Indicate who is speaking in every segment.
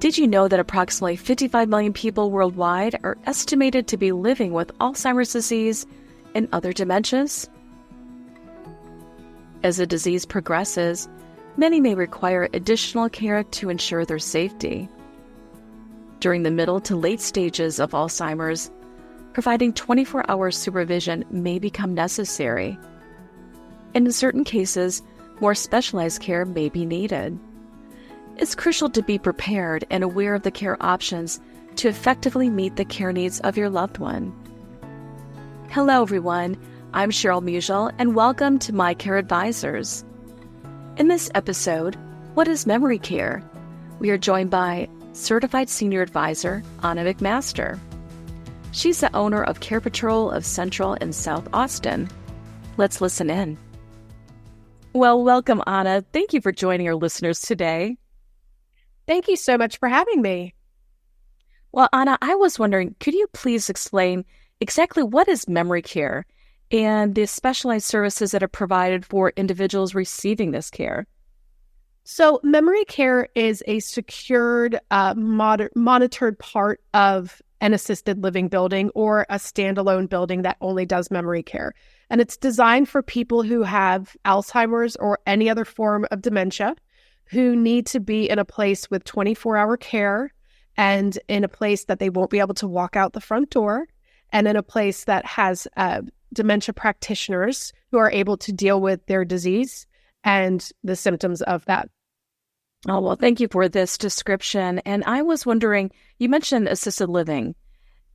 Speaker 1: Did you know that approximately 55 million people worldwide are estimated to be living with Alzheimer's disease and other dementias? As the disease progresses, many may require additional care to ensure their safety. During the middle to late stages of Alzheimer's, providing 24-hour supervision may become necessary. And in certain cases, more specialized care may be needed. It's crucial to be prepared and aware of the care options to effectively meet the care needs of your loved one. Hello, everyone. I'm Cheryl Musial, and welcome to My Care Advisors. In this episode, what is memory care? We are joined by Certified Senior Advisor Anna McMaster. She's the owner of Care Patrol of Central and South Austin. Let's listen in. Well, welcome, Anna. Thank you for joining our listeners today.
Speaker 2: Thank you so much for having me.
Speaker 1: Well, Anna, I was wondering, could you please explain exactly what is memory care and the specialized services that are provided for individuals receiving this care?
Speaker 2: So memory care is a secured, monitored part of an assisted living building or a standalone building that only does memory care. And it's designed for people who have Alzheimer's or any other form of dementia, who need to be in a place with 24-hour care and in a place that they won't be able to walk out the front door, and in a place that has dementia practitioners who are able to deal with their disease and the symptoms of that.
Speaker 1: Oh, well, thank you for this description. And I was wondering, you mentioned assisted living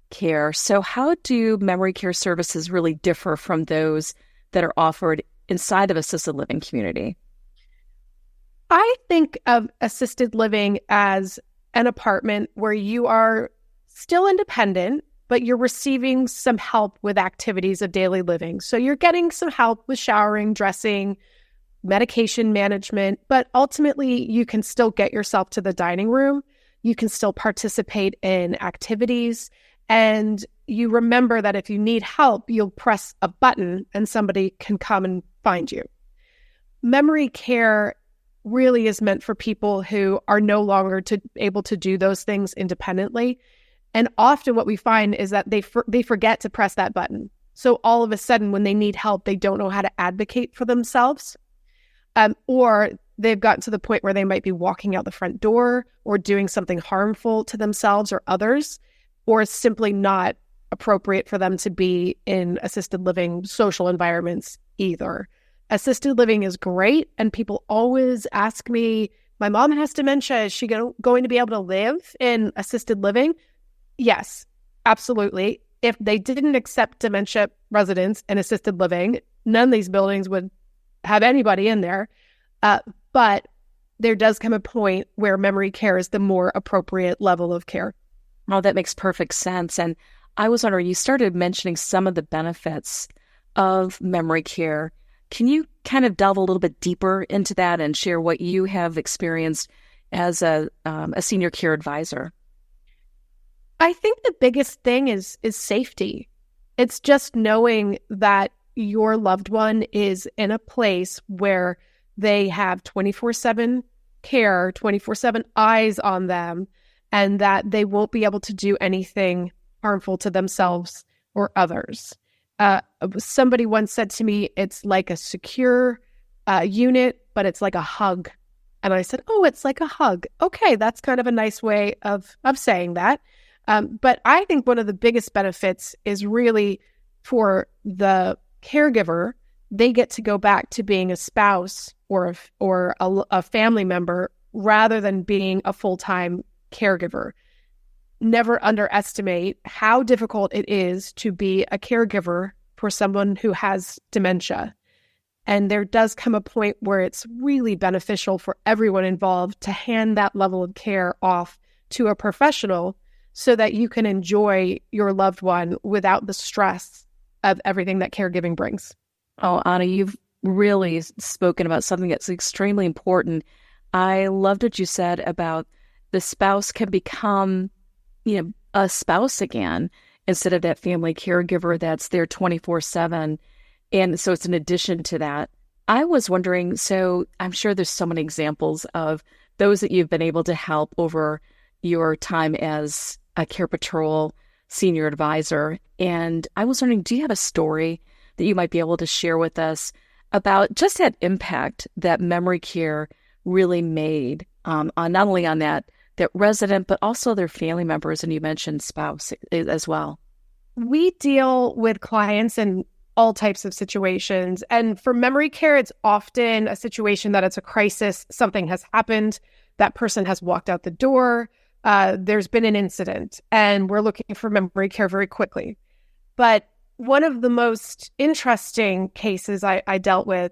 Speaker 1: care. So how do memory care services really differ from those that are offered inside of assisted living community?
Speaker 2: I think of assisted living as an apartment where you are still independent, but you're receiving some help with activities of daily living. So you're getting some help with showering, dressing, medication management, but ultimately you can still get yourself to the dining room. You can still participate in activities. And you remember that if you need help, you'll press a button and somebody can come and find you. Memory care really is meant for people who are no longer able to do those things independently. And often what we find is that they forget to press that button. So all of a sudden, when they need help, they don't know how to advocate for themselves. Or they've gotten to the point where they might be walking out the front door or doing something harmful to themselves or others, or it's simply not appropriate for them to be in assisted living social environments either. Assisted living is great, and people always ask me, my mom has dementia, is she going to be able to live in assisted living? Yes, absolutely. If they didn't accept dementia residents in assisted living, none of these buildings would have anybody in there. But there does come a point where memory care is the more appropriate level of care.
Speaker 1: Oh, that makes perfect sense. And I was wondering, you started mentioning some of the benefits of memory care. Can you kind of delve a little bit deeper into that and share what you have experienced as a senior care advisor?
Speaker 2: I think the biggest thing is safety. It's just knowing that your loved one is in a place where they have 24/7 care, 24/7 eyes on them, and that they won't be able to do anything harmful to themselves or others. Somebody once said to me, it's like a secure unit, but it's like a hug. And I said, oh, it's like a hug. Okay, that's kind of a nice way of saying that. But I think one of the biggest benefits is really for the caregiver. They get to go back to being a spouse or a family member rather than being a full-time caregiver. Never underestimate how difficult it is to be a caregiver for someone who has dementia. And there does come a point where it's really beneficial for everyone involved to hand that level of care off to a professional so that you can enjoy your loved one without the stress of everything that caregiving brings.
Speaker 1: Oh, Anna, you've really spoken about something that's extremely important. I loved what you said about the spouse can become a spouse again, instead of that family caregiver that's there 24/7. And so it's an addition to that. I was wondering, so I'm sure there's so many examples of those that you've been able to help over your time as a Care Patrol senior advisor. And I was wondering, do you have a story that you might be able to share with us about just that impact that memory care really made on not only on that resident, but also their family members, and you mentioned spouse as well?
Speaker 2: We deal with clients in all types of situations. And for memory care, it's often a situation that it's a crisis. Something has happened. That person has walked out the door. There's been an incident, and we're looking for memory care very quickly. But one of the most interesting cases I dealt with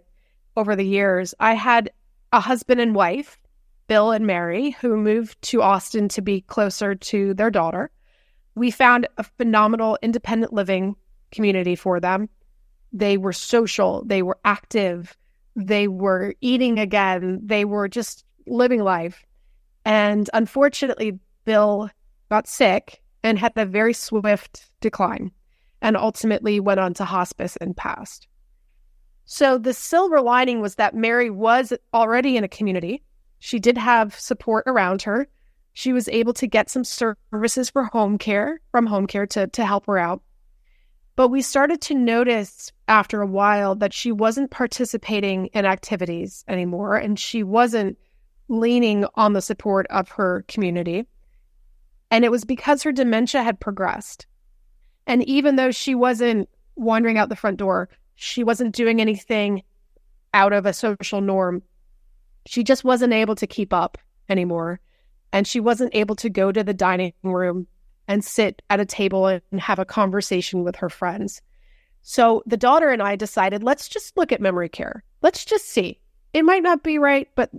Speaker 2: over the years, I had a husband and wife, Bill and Mary, who moved to Austin to be closer to their daughter. We found a phenomenal independent living community for them. They were social, they were active, they were eating again, they were just living life. And unfortunately, Bill got sick and had a very swift decline and ultimately went on to hospice and passed. So the silver lining was that Mary was already in a community. She did have support around her. She was able to get some services from home care to help her out. But we started to notice after a while that she wasn't participating in activities anymore, and she wasn't leaning on the support of her community. And it was because her dementia had progressed. And even though she wasn't wandering out the front door, she wasn't doing anything out of a social norm, she just wasn't able to keep up anymore. And she wasn't able to go to the dining room and sit at a table and have a conversation with her friends. So the daughter and I decided, let's just look at memory care. Let's just see. It might not be right, but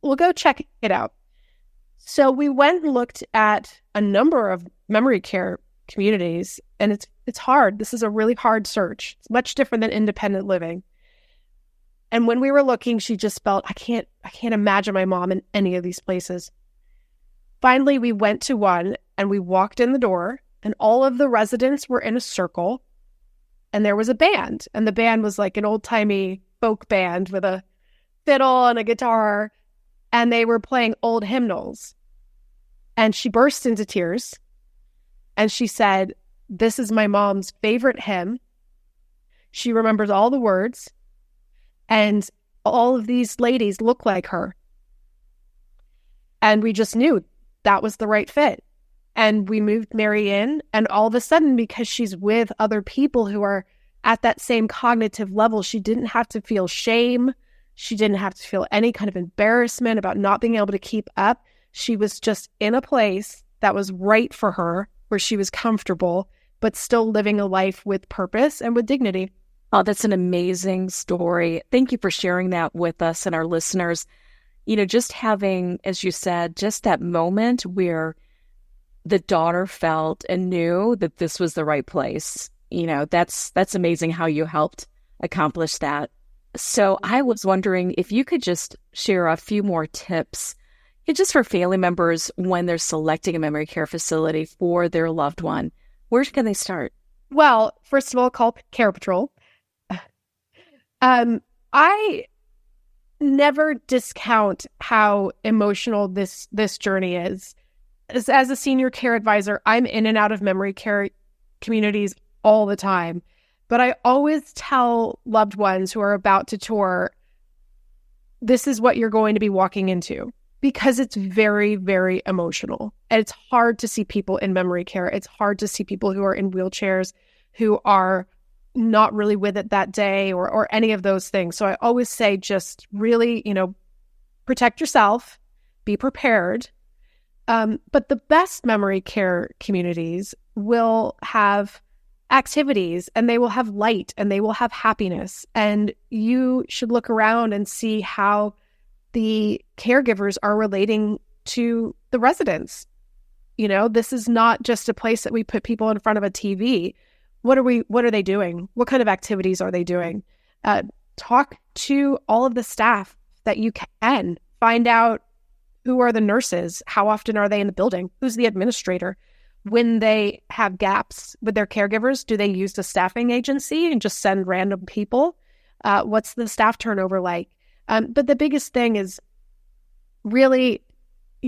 Speaker 2: we'll go check it out. So we went and looked at a number of memory care communities, and it's hard. This is a really hard search. It's much different than independent living. And when we were looking, she just felt, I can't imagine my mom in any of these places. Finally, we went to one and we walked in the door, and all of the residents were in a circle, and there was a band, and the band was like an old-timey folk band with a fiddle and a guitar, and they were playing old hymnals. And she burst into tears, and she said, "This is my mom's favorite hymn. She remembers all the words, and all of these ladies look like her." And we just knew that was the right fit. And we moved Mary in, and all of a sudden, because she's with other people who are at that same cognitive level, she didn't have to feel shame. She didn't have to feel any kind of embarrassment about not being able to keep up. She was just in a place that was right for her, where she was comfortable, but still living a life with purpose and with dignity.
Speaker 1: Oh, that's an amazing story. Thank you for sharing that with us and our listeners. You know, just having, as you said, just that moment where the daughter felt and knew that this was the right place. You know, that's amazing how you helped accomplish that. So I was wondering if you could just share a few more tips just for family members when they're selecting a memory care facility for their loved one. Where can they start?
Speaker 2: Well, first of all, call Care Patrol. I never discount how emotional this journey is. As a senior care advisor, I'm in and out of memory care communities all the time. But I always tell loved ones who are about to tour, this is what you're going to be walking into, because it's very, very emotional. And it's hard to see people in memory care. It's hard to see people who are in wheelchairs, who are not really with it that day, or any of those things. So I always say, just really, protect yourself, be prepared. But the best memory care communities will have activities, and they will have light, and they will have happiness. And you should look around and see how the caregivers are relating to the residents. This is not just a place that we put people in front of a TV. What are they doing? What kind of activities are they doing? Talk to all of the staff that you can. Find out who are the nurses, how often are they in the building, who's the administrator. When they have gaps with their caregivers, do they use the staffing agency and just send random people? What's the staff turnover like? But the biggest thing is really,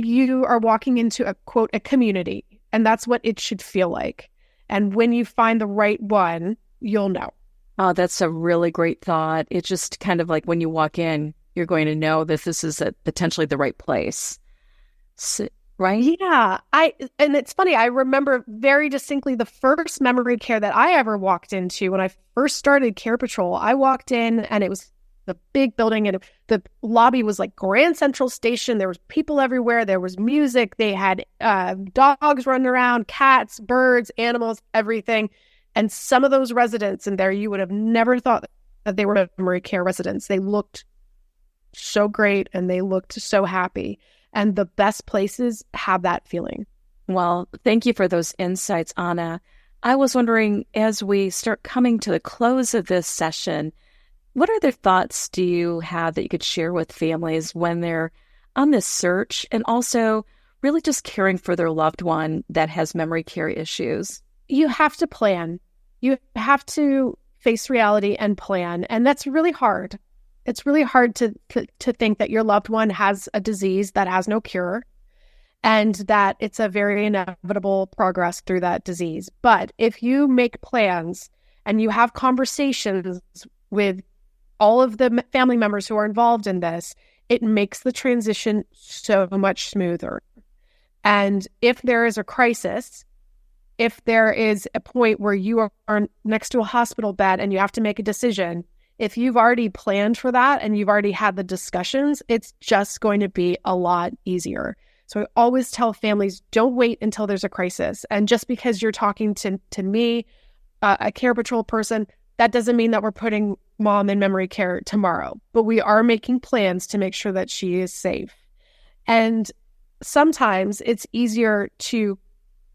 Speaker 2: you are walking into a quote, a community, and that's what it should feel like. And when you find the right one, you'll know.
Speaker 1: Oh, that's a really great thought. It's just kind of like when you walk in, you're going to know that this is potentially the right place. So, right?
Speaker 2: Yeah. And it's funny, I remember very distinctly the first memory care that I ever walked into when I first started Care Patrol. I walked in and it was the big building and the lobby was like Grand Central Station. There was people everywhere. There was music. They had dogs running around, cats, birds, animals, everything. And some of those residents in there, you would have never thought that they were memory care residents. They looked so great and they looked so happy. And the best places have that feeling.
Speaker 1: Well, thank you for those insights, Anna. I was wondering, as we start coming to the close of this session, what other thoughts do you have that you could share with families when they're on this search and also really just caring for their loved one that has memory care issues?
Speaker 2: You have to plan. You have to face reality and plan. And that's really hard. It's really hard to think that your loved one has a disease that has no cure and that it's a very inevitable progress through that disease. But if you make plans and you have conversations with all of the family members who are involved in this, it makes the transition so much smoother. And if there is a crisis, if there is a point where you are next to a hospital bed and you have to make a decision, if you've already planned for that and you've already had the discussions, it's just going to be a lot easier. So I always tell families, don't wait until there's a crisis. And just because you're talking to me, a Care Patrol person, that doesn't mean that we're putting mom in memory care tomorrow. But we are making plans to make sure that she is safe. And sometimes it's easier to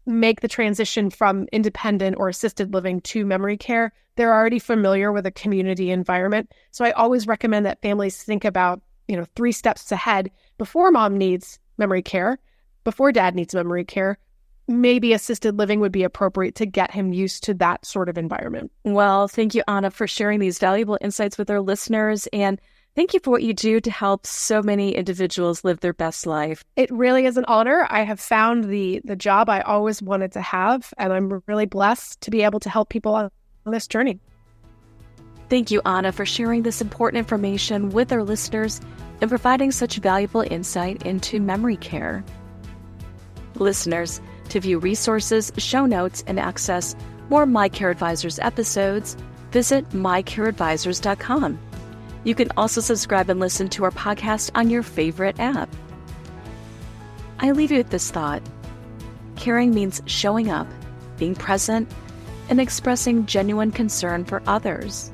Speaker 2: make the transition from independent or assisted living to memory care. They're already familiar with a community environment. So I always recommend that families think about, 3 steps ahead before mom needs memory care, before dad needs memory care. Maybe assisted living would be appropriate to get him used to that sort of environment.
Speaker 1: Well, thank you, Anna, for sharing these valuable insights with our listeners. And thank you for what you do to help so many individuals live their best life.
Speaker 2: It really is an honor. I have found the job I always wanted to have, and I'm really blessed to be able to help people on this journey.
Speaker 1: Thank you, Anna, for sharing this important information with our listeners and providing such valuable insight into memory care. Listeners, to view resources, show notes, and access more My Care Advisors episodes, visit mycareadvisors.com. You can also subscribe and listen to our podcast on your favorite app. I leave you with this thought. Caring means showing up, being present, and expressing genuine concern for others.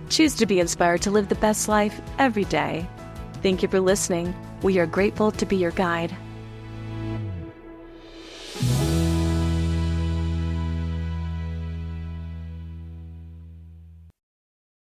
Speaker 1: Choose to be inspired to live the best life every day. Thank you for listening. We are grateful to be your guide.